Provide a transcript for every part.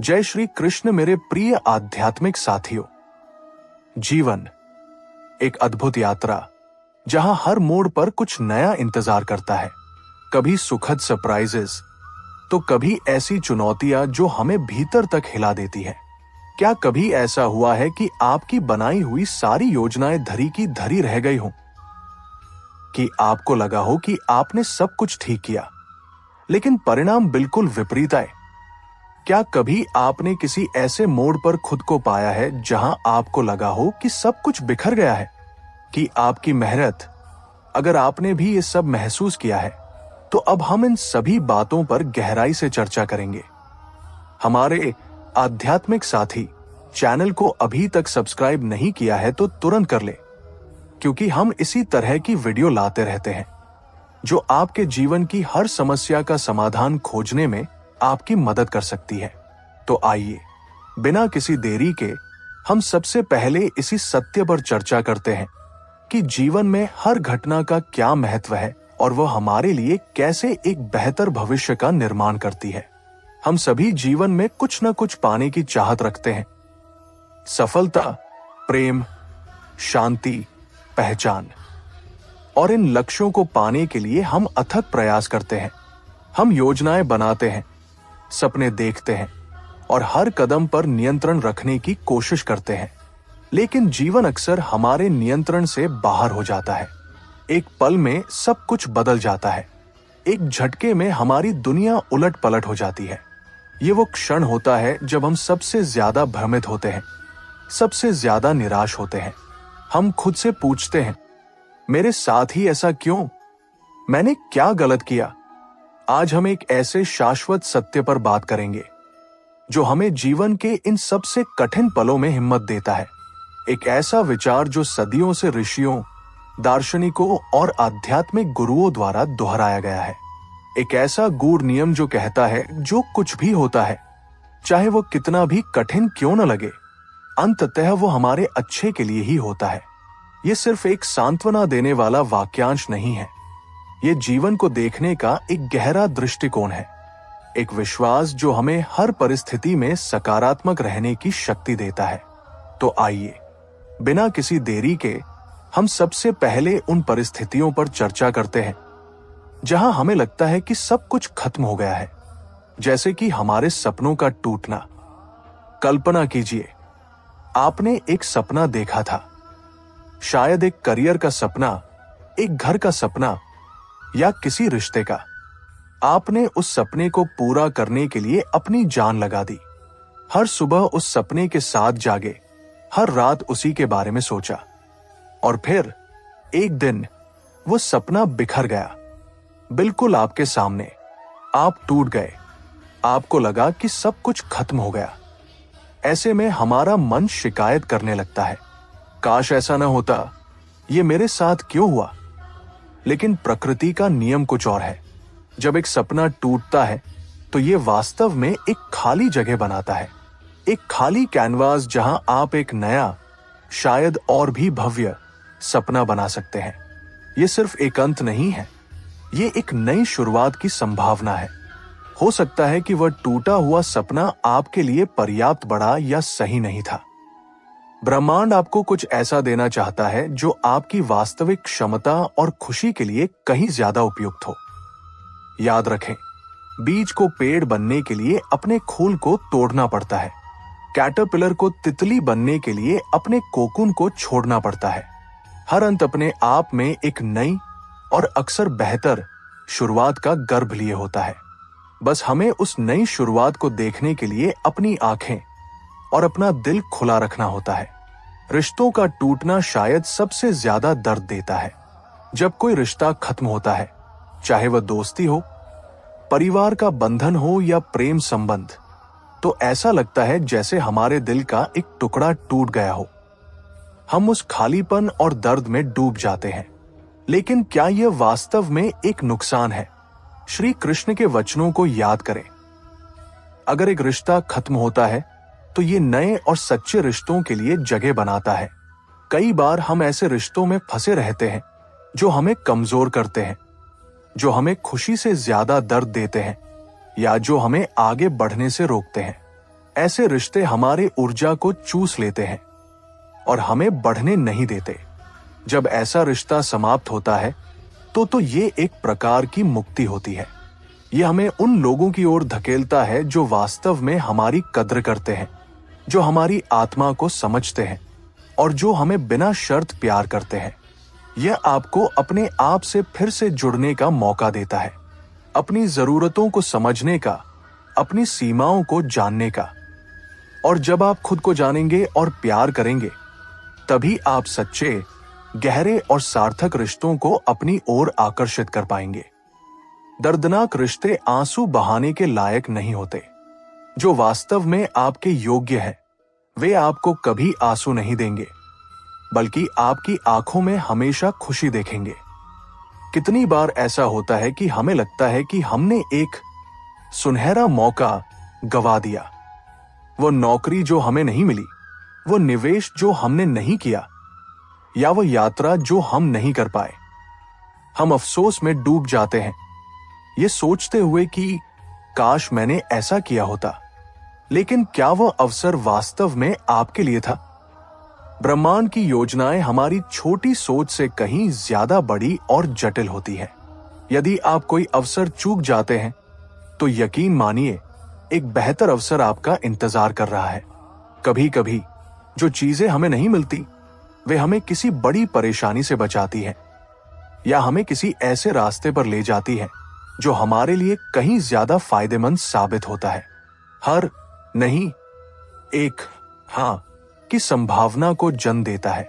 जय श्री कृष्ण मेरे प्रिय आध्यात्मिक साथियों। जीवन एक अद्भुत यात्रा जहां हर मोड़ पर कुछ नया इंतजार करता है। कभी सुखद सरप्राइजेस तो कभी ऐसी चुनौतियां जो हमें भीतर तक हिला देती है। क्या कभी ऐसा हुआ है कि आपकी बनाई हुई सारी योजनाएं धरी की धरी रह गई हों, कि आपको लगा हो कि आपने सब कुछ ठीक किया लेकिन परिणाम बिल्कुल विपरीत आए? क्या कभी आपने किसी ऐसे मोड़ पर खुद को पाया है जहां आपको लगा हो कि सब कुछ बिखर गया है, कि आपकी मेहनत, अगर आपने भी ये सब महसूस किया है तो अब हम इन सभी बातों पर गहराई से चर्चा करेंगे। हमारे आध्यात्मिक साथी चैनल को अभी तक सब्सक्राइब नहीं किया है तो तुरंत कर ले, क्योंकि हम इसी तरह की वीडियो लाते रहते हैं जो आपके जीवन की हर समस्या का समाधान खोजने में आपकी मदद कर सकती है। तो आइए बिना किसी देरी के हम सबसे पहले इसी सत्य पर चर्चा करते हैं कि जीवन में हर घटना का क्या महत्व है और वह हमारे लिए कैसे एक बेहतर भविष्य का निर्माण करती है। हम सभी जीवन में कुछ न कुछ पाने की चाहत रखते हैं। सफलता, प्रेम, शांति, पहचान, और इन लक्ष्यों को पाने के लिए हम अथक प्रयास करते हैं। हम योजनाएं बनाते हैं, सपने देखते हैं और हर कदम पर नियंत्रण रखने की कोशिश करते हैं, लेकिन जीवन अक्सर हमारे नियंत्रण से बाहर हो जाता है। एक पल में सब कुछ बदल जाता है। एक झटके में हमारी दुनिया उलट पलट हो जाती है। ये वो क्षण होता है जब हम सबसे ज्यादा भ्रमित होते हैं, सबसे ज्यादा निराश होते हैं। हम खुद से पूछते हैं, मेरे साथ ही ऐसा क्यों? मैंने क्या गलत किया? आज हम एक ऐसे शाश्वत सत्य पर बात करेंगे जो हमें जीवन के इन सबसे कठिन पलों में हिम्मत देता है। एक ऐसा विचार जो सदियों से ऋषियों, दार्शनिकों और आध्यात्मिक गुरुओं द्वारा दोहराया गया है। एक ऐसा गूढ़ नियम जो कहता है जो कुछ भी होता है, चाहे वो कितना भी कठिन क्यों न लगे, अंततः वो हमारे अच्छे के लिए ही होता है। ये सिर्फ एक सांत्वना देने वाला वाक्यांश नहीं है, ये जीवन को देखने का एक गहरा दृष्टिकोण है। एक विश्वास जो हमें हर परिस्थिति में सकारात्मक रहने की शक्ति देता है। तो आइए बिना किसी देरी के हम सबसे पहले उन परिस्थितियों पर चर्चा करते हैं जहां हमें लगता है कि सब कुछ खत्म हो गया है, जैसे कि हमारे सपनों का टूटना। कल्पना कीजिए, आपने एक सपना देखा था, शायद एक करियर का सपना, एक घर का सपना या किसी रिश्ते का। आपने उस सपने को पूरा करने के लिए अपनी जान लगा दी। हर सुबह उस सपने के साथ जागे, हर रात उसी के बारे में सोचा, और फिर एक दिन वो सपना बिखर गया, बिल्कुल आपके सामने। आप टूट गए, आपको लगा कि सब कुछ खत्म हो गया। ऐसे में हमारा मन शिकायत करने लगता है, काश ऐसा न होता, ये मेरे साथ क्यों हुआ? लेकिन प्रकृति का नियम कुछ और है। जब एक सपना टूटता है तो ये वास्तव में एक खाली जगह बनाता है, एक खाली कैनवास जहां आप एक नया, शायद और भी भव्य सपना बना सकते हैं। ये सिर्फ एक अंत नहीं है, ये एक नई शुरुआत की संभावना है। हो सकता है कि वह टूटा हुआ सपना आपके लिए पर्याप्त बड़ा या सही नहीं था। ब्रह्मांड आपको कुछ ऐसा देना चाहता है जो आपकी वास्तविक क्षमता और खुशी के लिए कहीं ज्यादा उपयुक्त हो। याद रखें, बीज को पेड़ बनने के लिए अपने खोल को तोड़ना पड़ता है। कैटरपिलर को तितली बनने के लिए अपने कोकून को छोड़ना पड़ता है। हर अंत अपने आप में एक नई और अक्सर बेहतर शुरुआत का गर्भ लिए होता है। बस हमें उस नई शुरुआत को देखने के लिए अपनी आंखें और अपना दिल खुला रखना होता है। रिश्तों का टूटना शायद सबसे ज्यादा दर्द देता है। जब कोई रिश्ता खत्म होता है, चाहे वह दोस्ती हो, परिवार का बंधन हो या प्रेम संबंध, तो ऐसा लगता है जैसे हमारे दिल का एक टुकड़ा टूट गया हो। हम उस खालीपन और दर्द में डूब जाते हैं। लेकिन क्या यह वास्तव में एक नुकसान है? श्री कृष्ण के वचनों को याद करें। अगर एक रिश्ता खत्म होता है तो ये नए और सच्चे रिश्तों के लिए जगह बनाता है। कई बार हम ऐसे रिश्तों में फंसे रहते हैं जो हमें कमजोर करते हैं, जो हमें खुशी से ज्यादा दर्द देते हैं या जो हमें आगे बढ़ने से रोकते हैं। ऐसे रिश्ते हमारे ऊर्जा को चूस लेते हैं और हमें बढ़ने नहीं देते। जब ऐसा रिश्ता समाप्त होता है तो ये एक प्रकार की मुक्ति होती है। ये हमें उन लोगों की ओर धकेलता है जो वास्तव में हमारी कद्र करते हैं, जो हमारी आत्मा को समझते हैं और जो हमें बिना शर्त प्यार करते हैं। यह आपको अपने आप से फिर से जुड़ने का मौका देता है, अपनी जरूरतों को समझने का, अपनी सीमाओं को जानने का। और जब आप खुद को जानेंगे और प्यार करेंगे, तभी आप सच्चे, गहरे और सार्थक रिश्तों को अपनी ओर आकर्षित कर पाएंगे। दर्दनाक रिश्ते आंसू बहाने के लायक नहीं होते। जो वास्तव में आपके योग्य हैं, वे आपको कभी आंसू नहीं देंगे, बल्कि आपकी आंखों में हमेशा खुशी देखेंगे। कितनी बार ऐसा होता है कि हमें लगता है कि हमने एक सुनहरा मौका गवा दिया। वो नौकरी जो हमें नहीं मिली, वो निवेश जो हमने नहीं किया, या वो यात्रा जो हम नहीं कर पाए। हम अफसोस में डूब जाते हैं, ये सोचते हुए कि काश मैंने ऐसा किया होता। लेकिन क्या वो अवसर वास्तव में आपके लिए था? ब्रह्मांड की योजनाएं हमारी छोटी सोच से कहीं ज्यादा बड़ी और जटिल होती है। यदि आप कोई अवसर चूक जाते हैं, तो यकीन मानिए एक बेहतर अवसर आपका इंतजार कर रहा है। कभी कभी जो चीजें हमें नहीं मिलती, वे हमें किसी बड़ी परेशानी से बचाती हैं, या हमें किसी ऐसे रास्ते पर ले जाती हैं जो हमारे लिए कहीं ज्यादा फायदेमंद साबित होता है। हर नहीं, एक हाँ की संभावना को जन्म देता है।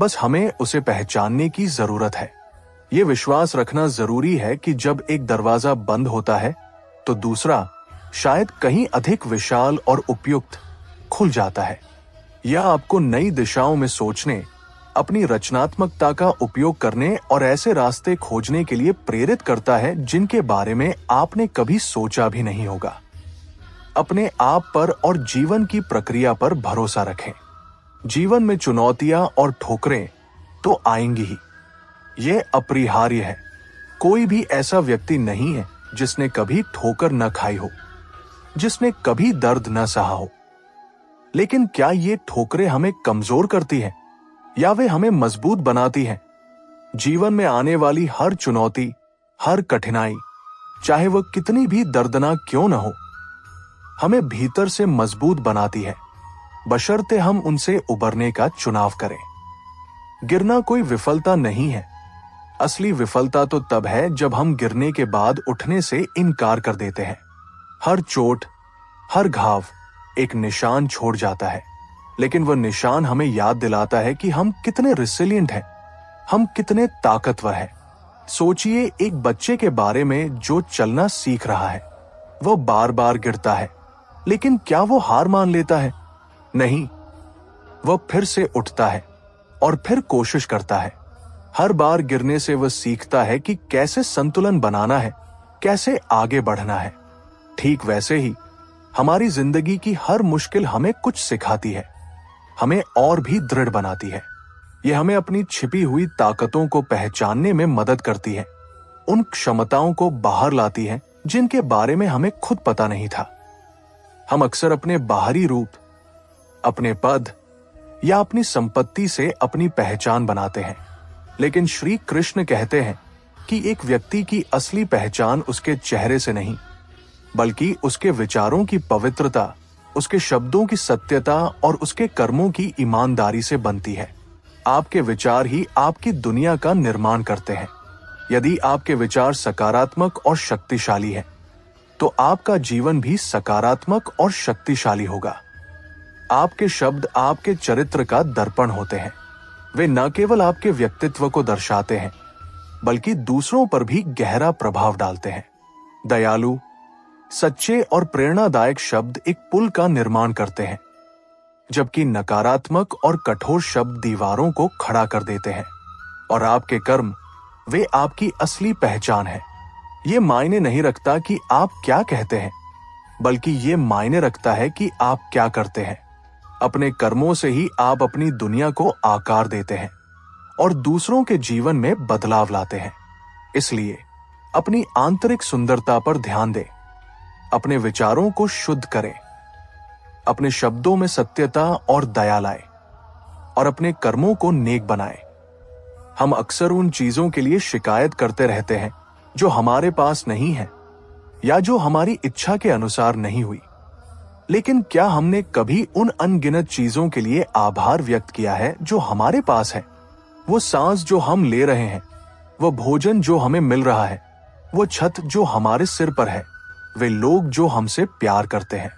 बस हमें उसे पहचानने की जरूरत है। ये विश्वास रखना जरूरी है कि जब एक दरवाजा बंद होता है, तो दूसरा शायद कहीं अधिक विशाल और उपयुक्त खुल जाता है। यह आपको नई दिशाओं में सोचने, अपनी रचनात्मकता का उपयोग करने और ऐसे रास्ते खोजने के लिए प्रेरित करता है जिनके बारे में आपने कभी सोचा भी नहीं होगा। अपने आप पर और जीवन की प्रक्रिया पर भरोसा रखें। जीवन में चुनौतियां और ठोकरें तो आएंगी ही, ये अपरिहार्य है। कोई भी ऐसा व्यक्ति नहीं है जिसने कभी ठोकर न खाई हो, जिसने कभी दर्द न सहा हो। लेकिन क्या ये ठोकरें हमें कमजोर करती हैं या वे हमें मजबूत बनाती हैं? जीवन में आने वाली हर चुनौती, हर कठिनाई, चाहे वह कितनी भी दर्दनाक क्यों न हो, हमें भीतर से मजबूत बनाती है, बशर्ते हम उनसे उबरने का चुनाव करें। गिरना कोई विफलता नहीं है। असली विफलता तो तब है जब हम गिरने के बाद उठने से इनकार कर देते हैं। हर चोट, हर घाव एक निशान छोड़ जाता है, लेकिन वह निशान हमें याद दिलाता है कि हम कितने रिसिलिएंट हैं, हम कितने ताकतवर हैं। सोचिए एक बच्चे के बारे में जो चलना सीख रहा है। वह बार बार गिरता है, लेकिन क्या वो हार मान लेता है? नहीं, वह फिर से उठता है और फिर कोशिश करता है। हर बार गिरने से वह सीखता है कि कैसे संतुलन बनाना है, कैसे आगे बढ़ना है। ठीक वैसे ही हमारी जिंदगी की हर मुश्किल हमें कुछ सिखाती है, हमें और भी दृढ़ बनाती है। यह हमें अपनी छिपी हुई ताकतों को पहचानने में मदद करती है, उन क्षमताओं को बाहर लाती है जिनके बारे में हमें खुद पता नहीं था। हम अक्सर अपने बाहरी रूप, अपने पद या अपनी संपत्ति से अपनी पहचान बनाते हैं, लेकिन श्री कृष्ण कहते हैं कि एक व्यक्ति की असली पहचान उसके चेहरे से नहीं, बल्कि उसके विचारों की पवित्रता, उसके शब्दों की सत्यता और उसके कर्मों की ईमानदारी से बनती है। आपके विचार ही आपकी दुनिया का निर्माण करते हैं। यदि आपके विचार सकारात्मक और शक्तिशाली हैं, तो आपका जीवन भी सकारात्मक और शक्तिशाली होगा। आपके शब्द आपके चरित्र का दर्पण होते हैं। वे न केवल आपके व्यक्तित्व को दर्शाते हैं, बल्कि दूसरों पर भी गहरा प्रभाव डालते हैं। दयालु, सच्चे और प्रेरणादायक शब्द एक पुल का निर्माण करते हैं, जबकि नकारात्मक और कठोर शब्द दीवारों को खड़ा कर देते हैं। और आपके कर्म, वे आपकी असली पहचान है। ये मायने नहीं रखता कि आप क्या कहते हैं, बल्कि ये मायने रखता है कि आप क्या करते हैं। अपने कर्मों से ही आप अपनी दुनिया को आकार देते हैं और दूसरों के जीवन में बदलाव लाते हैं। इसलिए अपनी आंतरिक सुंदरता पर ध्यान दें, अपने विचारों को शुद्ध करें, अपने शब्दों में सत्यता और दया लाए और अपने कर्मों को नेक बनाए। हम अक्सर उन चीजों के लिए शिकायत करते रहते हैं जो हमारे पास नहीं है या जो हमारी इच्छा के अनुसार नहीं हुई। लेकिन क्या हमने कभी उन अनगिनत चीजों के लिए आभार व्यक्त किया है जो हमारे पास है? वो सांस जो हम ले रहे हैं, वो भोजन जो हमें मिल रहा है, वो छत जो हमारे सिर पर है, वे लोग जो हमसे प्यार करते हैं।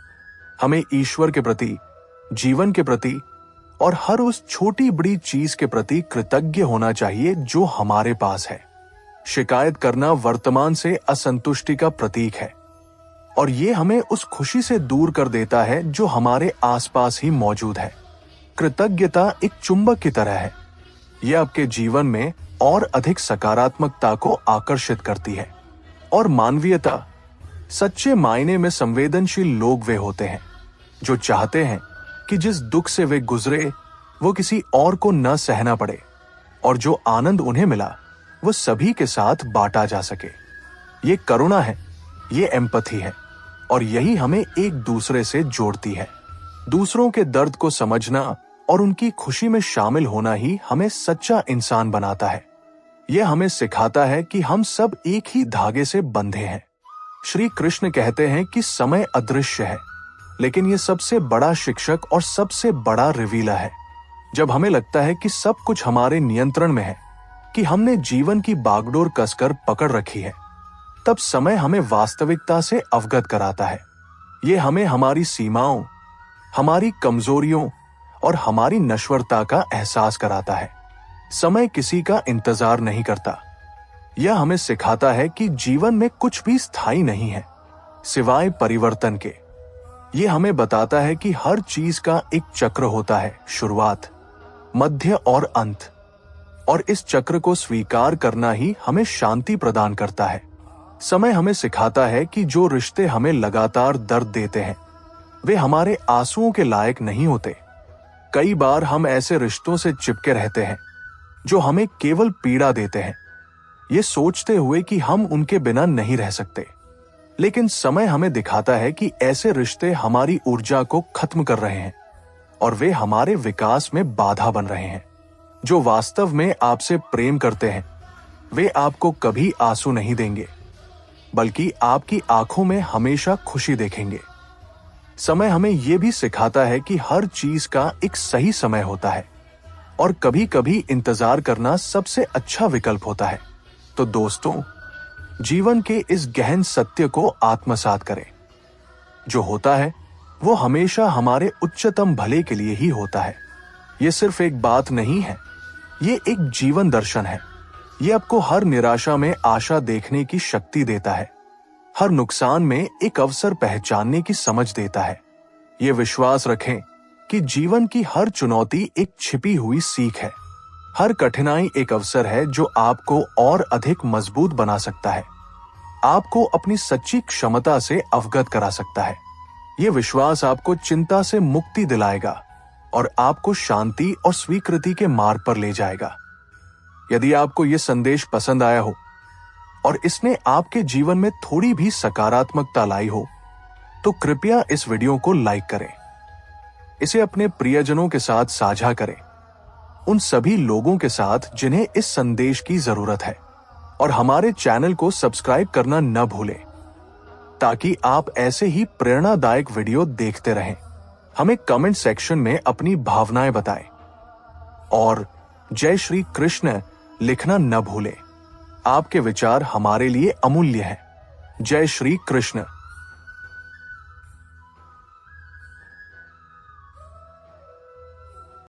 हमें ईश्वर के प्रति, जीवन के प्रति और हर उस छोटी बड़ी चीज के प्रति कृतज्ञ होना चाहिए जो हमारे पास है। शिकायत करना वर्तमान से असंतुष्टि का प्रतीक है और ये हमें उस खुशी से दूर कर देता है जो हमारे आसपास ही मौजूद है। कृतज्ञता एक चुंबक की तरह है। यह आपके जीवन में और अधिक सकारात्मकता को आकर्षित करती है। और मानवीयता, सच्चे मायने में संवेदनशील लोग वे होते हैं जो चाहते हैं कि जिस दुख से वे गुजरे वो किसी और को न सहना पड़े और जो आनंद उन्हें मिला वो सभी के साथ बांटा जा सके। ये करुणा है, ये एम्पैथी है और यही हमें एक दूसरे से जोड़ती है। दूसरों के दर्द को समझना और उनकी खुशी में शामिल होना ही हमें सच्चा इंसान बनाता है। यह हमें सिखाता है कि हम सब एक ही धागे से बंधे हैं। श्री कृष्ण कहते हैं कि समय अदृश्य है, लेकिन यह सबसे बड़ा शिक्षक और सबसे बड़ा रिवीलर है। जब हमें लगता है कि सब कुछ हमारे नियंत्रण में है, कि हमने जीवन की बागडोर कसकर पकड़ रखी है, तब समय हमें वास्तविकता से अवगत कराता है। ये हमें हमारी सीमाओं, हमारी कमजोरियों और हमारी नश्वरता का एहसास कराता है। समय किसी का इंतजार नहीं करता। यह हमें सिखाता है कि जीवन में कुछ भी स्थायी नहीं है सिवाय परिवर्तन के। यह हमें बताता है कि हर चीज का एक चक्र होता है, शुरुआत, मध्य और अंत, और इस चक्र को स्वीकार करना ही हमें शांति प्रदान करता है। समय हमें सिखाता है कि जो रिश्ते हमें लगातार दर्द देते हैं वे हमारे आंसुओं के लायक नहीं होते। कई बार हम ऐसे रिश्तों से चिपके रहते हैं जो हमें केवल पीड़ा देते हैं, ये सोचते हुए कि हम उनके बिना नहीं रह सकते। लेकिन समय हमें दिखाता है कि ऐसे रिश्ते हमारी ऊर्जा को खत्म कर रहे हैं और वे हमारे विकास में बाधा बन रहे हैं। जो वास्तव में आपसे प्रेम करते हैं वे आपको कभी आंसू नहीं देंगे, बल्कि आपकी आंखों में हमेशा खुशी देखेंगे। समय हमें यह भी सिखाता है कि हर चीज का एक सही समय होता है और कभी कभी इंतजार करना सबसे अच्छा विकल्प होता है। तो दोस्तों, जीवन के इस गहन सत्य को आत्मसात करें। जो होता है वो हमेशा हमारे उच्चतम भले के लिए ही होता है। ये सिर्फ एक बात नहीं है, ये एक जीवन दर्शन है। ये आपको हर निराशा में आशा देखने की शक्ति देता है, हर नुकसान में एक अवसर पहचानने की समझ देता है। ये विश्वास रखें कि जीवन की हर चुनौती एक छिपी हुई सीख है। हर कठिनाई एक अवसर है जो आपको और अधिक मजबूत बना सकता है, आपको अपनी सच्ची क्षमता से अवगत करा सकता है। ये विश्वास आपको चिंता से मुक्ति दिलाएगा और आपको शांति और स्वीकृति के मार्ग पर ले जाएगा। यदि आपको यह संदेश पसंद आया हो और इसने आपके जीवन में थोड़ी भी सकारात्मकता लाई हो, तो कृपया इस वीडियो को लाइक करें, इसे अपने प्रियजनों के साथ साझा करें, उन सभी लोगों के साथ जिन्हें इस संदेश की जरूरत है, और हमारे चैनल को सब्सक्राइब करना न भूलें ताकि आप ऐसे ही प्रेरणादायक वीडियो देखते रहें। हमें कमेंट सेक्शन में अपनी भावनाएं बताएं और जय श्री कृष्ण लिखना न भूलें। आपके विचार हमारे लिए अमूल्य हैं। जय श्री कृष्ण।